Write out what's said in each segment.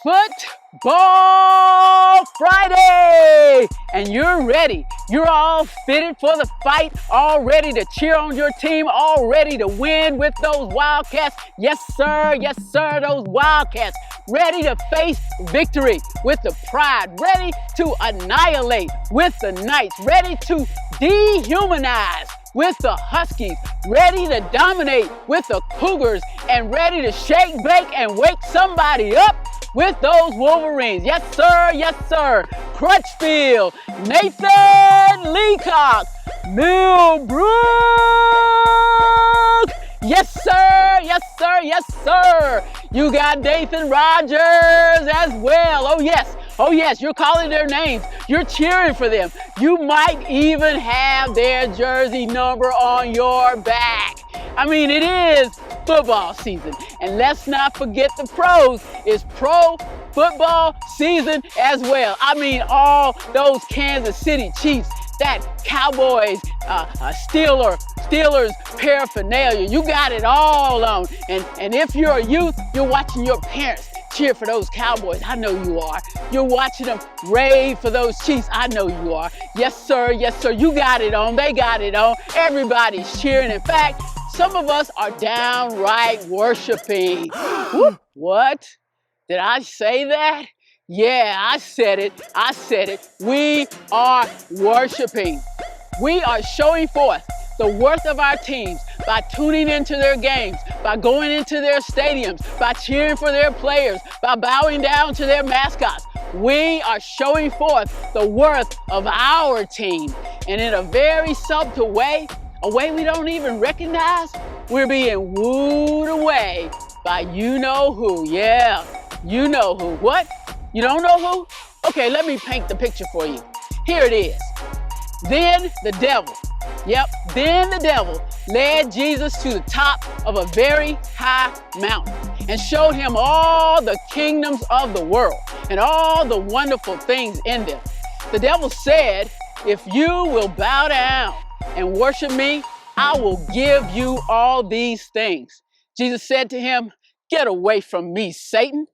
Football Friday! And you're ready. You're all fitted for the fight, all ready to cheer on your team, all ready to win with those Wildcats. Yes, sir, those Wildcats. Ready to face victory with the Pride, ready to annihilate with the Knights, ready to dehumanize with the Huskies, ready to dominate with the Cougars, and ready to shake, bake, and wake somebody up with those Wolverines. Yes, sir. Crutchfield, Nathan Leacock, Millbrook. Yes, sir. You got Nathan Rogers as well. Oh, yes, you're calling their names. You're cheering for them. You might even have their jersey number on your back. I mean, it is football season. And let's not forget the pros. It's pro football season as well. I mean, all those Kansas City Chiefs, that Cowboys, Steelers paraphernalia. You got it all on. And if you're a youth, you're watching your parents cheer for those Cowboys. I know you are. You're watching them rave for those Chiefs. I know you are. Yes, sir. You got it on. They got it on. Everybody's cheering. In fact, some of us are downright worshiping. What? Did I say that? Yeah, I said it. We are worshiping. We are showing forth the worth of our teams by tuning into their games, by going into their stadiums, by cheering for their players, by bowing down to their mascots. We are showing forth the worth of our team. And in a very subtle way, a way we don't even recognize, we're being wooed away by you know who. Yeah, you know who. What? You don't know who? Okay, let me paint the picture for you. Here it is. Then the devil led Jesus to the top of a very high mountain and showed him all the kingdoms of the world and all the wonderful things in them. The devil said, if you will bow down and worship me, I will give you all these things. Jesus said to him, get away from me, Satan.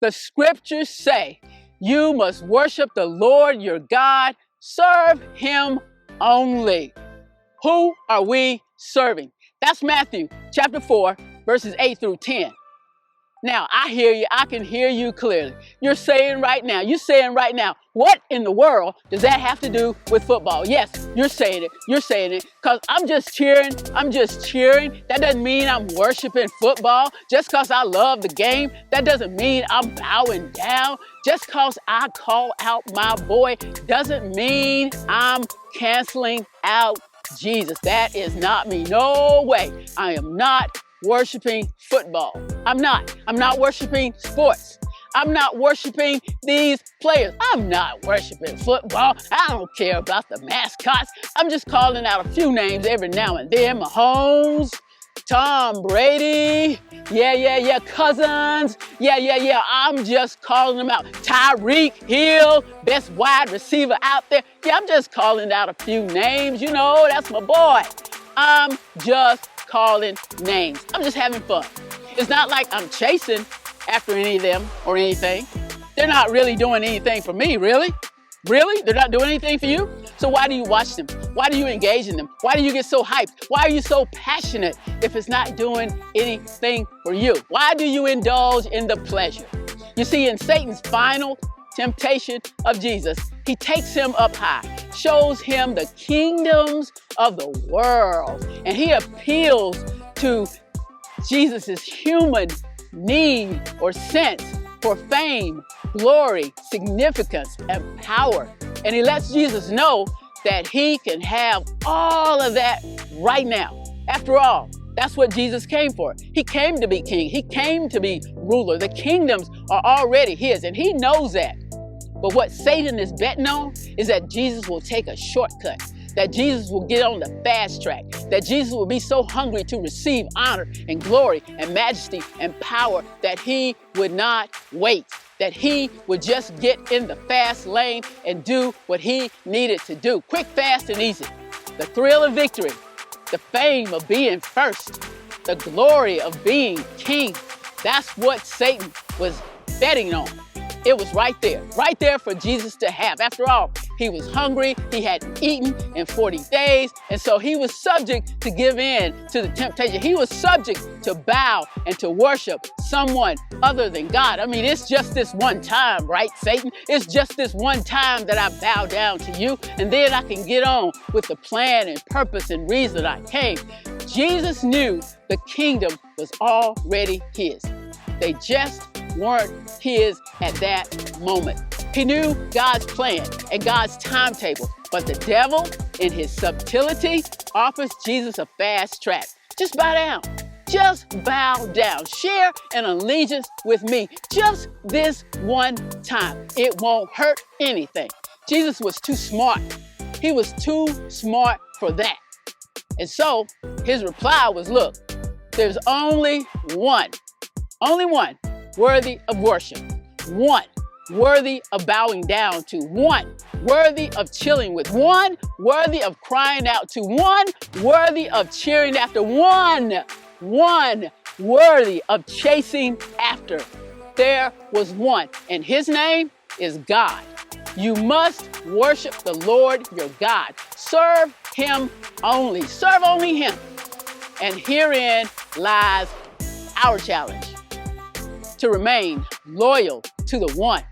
The scriptures say you must worship the Lord your God, serve him only. Who are we serving? That's Matthew chapter 4, verses 8 through 10. Now, I hear you. I can hear you clearly. You're saying right now, what in the world does that have to do with football? Yes, you're saying it, because I'm just cheering. That doesn't mean I'm worshiping football. Just because I love the game, that doesn't mean I'm bowing down. Just because I call out my boy doesn't mean I'm canceling out Jesus. That is not me. No way. I am not worshiping football. I'm not worshiping sports. I'm not worshiping these players. I'm not worshiping football. I don't care about the mascots. I'm just calling out a few names every now and then. Mahomes, Tom Brady, Cousins, I'm just calling them out. Tyreek Hill, best wide receiver out there. Yeah, I'm just calling out a few names. You know, that's my boy. I'm just calling names. I'm just having fun. It's not like I'm chasing after any of them or anything. They're not really doing anything for me, really? Really? They're not doing anything for you? So why do you watch them? Why do you engage in them? Why do you get so hyped? Why are you so passionate if it's not doing anything for you? Why do you indulge in the pleasure? You see, in Satan's final temptation of Jesus, he takes him up high, shows him the kingdoms of the world, and he appeals to Jesus's human need or sense for fame, glory, significance, and power. And he lets Jesus know that he can have all of that right now. After all, that's what Jesus came for. He came to be king. He came to be ruler. The kingdoms are already his, and he knows that. But what Satan is betting on is that Jesus will take a shortcut, that Jesus will get on the fast track, that Jesus will be so hungry to receive honor and glory and majesty and power that he would not wait, that he would just get in the fast lane and do what he needed to do. Quick, fast, and easy. The thrill of victory, the fame of being first, the glory of being king. That's what Satan was betting on. It was right there for Jesus to have. After all, he was hungry, he hadn't eaten in 40 days, and so he was subject to give in to the temptation. He was subject to bow and to worship someone other than God. I mean, it's just this one time, right, Satan? It's just this one time that I bow down to you, and then I can get on with the plan and purpose and reason I came. Jesus knew the kingdom was already his. They just weren't his at that moment. He knew God's plan and God's timetable, but the devil, in his subtlety, offers Jesus a fast track. Just bow down. Just bow down. Share an allegiance with me just this one time. It won't hurt anything. Jesus was too smart. He was too smart for that. And so his reply was, look, there's only one worthy of worship, one worthy of bowing down to, one worthy of chilling with, one worthy of crying out to, one worthy of cheering after, one worthy of chasing after. There was one, and his name is God. You must worship the Lord your God. Serve him only. Serve only him. And herein lies our challenge: to remain loyal to the one.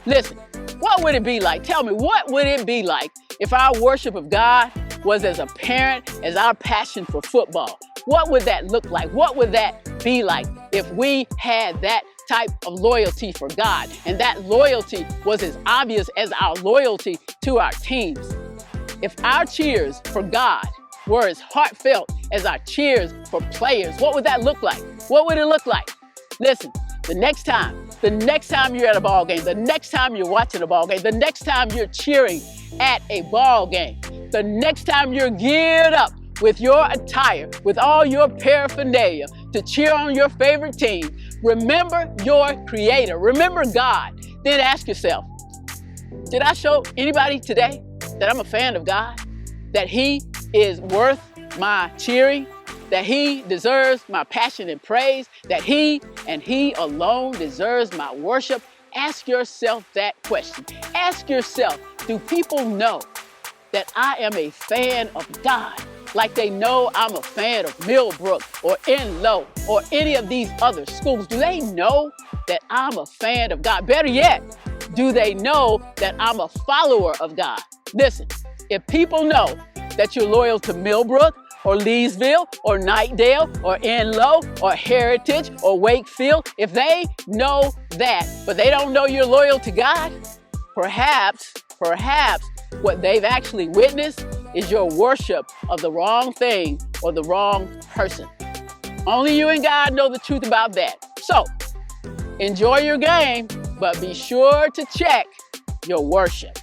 Listen, what would it be like? Tell me, what would it be like if our worship of God was as apparent as our passion for football? What would that look like? What would that be like if we had that type of loyalty for God, and that loyalty was as obvious as our loyalty to our teams? If our cheers for God were as heartfelt as our cheers for players, what would that look like? What would it look like? Listen, the next time you're at a ball game, the next time you're watching a ball game, the next time you're cheering at a ball game, the next time you're geared up with your attire, with all your paraphernalia to cheer on your favorite team, remember your Creator, remember God. Then ask yourself, did I show anybody today that I'm a fan of God? That He is worth my cheering? That He deserves my passion and praise? That He and He alone deserves my worship? Ask yourself that question. Ask yourself, do people know that I am a fan of God like they know I'm a fan of Millbrook or Enloe or any of these other schools? Do they know that I'm a fan of God? Better yet, do they know that I'm a follower of God? Listen, if people know that you're loyal to Millbrook or Leesville or Nightdale or Enloe or Heritage or Wakefield, if they know that, but they don't know you're loyal to God, perhaps what they've actually witnessed is your worship of the wrong thing or the wrong person. Only you and God know the truth about that. So, enjoy your game, but be sure to check your worship.